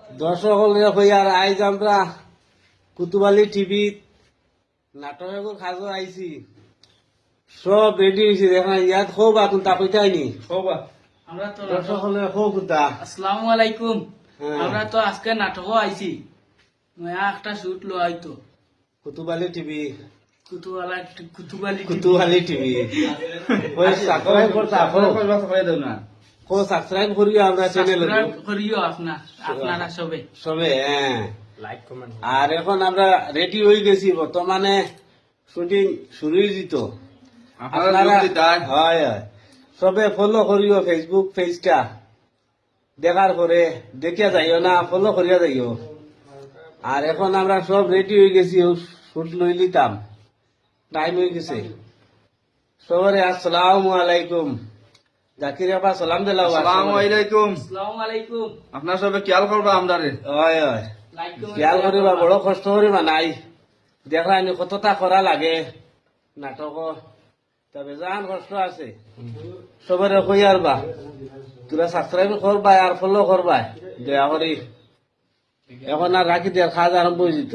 দর্শক হইয়ার আইজ আমরা কুতুবালি টিভি নাটকের খাজো আইছি সব রেডি হয়েছে দেখা ইয়াত খুব এখন তাপইতাইনি আমরা তো দর্শক হলে খুব কুতা আসসালামু আলাইকুম। হ্যাঁ। আমরা তো আজকে নাটকও আইছি নয়া একটা শুট লো হয়তো কুতুবালি টিভি কুতুবালি কুতুবালি টিভি ওই সাবস্ক্রাইব করতে কো সাবস্ক্রাইব করিও আমরা চ্যানেল করিও আপনারা সবে সবে হ্যাঁ লাইক কমেন্ট আর এখন আমরা রেডি হয়ে গেছি বর্তমানে শুটিং শুরু হয়ে যেত হয় হয় সবে ফলো করিও ফেসবুক পেজটা দেখার পরে দেখিয়া যাইও না ফলো করিয়া যাইও আর এখন আমরা সব রেডি হয়ে গেছি শুট লই লিতাম টাইম হয়ে গেছে সবারে আসসালামু আলাইকুম জাকির আপা সালাম দিলাম আসসালামু আলাইকুম। আসসালামু আলাইকুম। আপনার সবে খেয়াল করবা আমদারে। হয় হয় লাইক খেয়াল করিবা বড় কষ্ট করিবা নাই দেখলা এনে কতটা করা লাগে নাটক তবে জান কষ্ট আছে সবারে কই আরবা তোরা সাবস্ক্রাইব করবা আর ফলো করবা দয়া করি এখন আর রাখি দেওয়ার খাওয়া আরম্ভ হয়ে যেত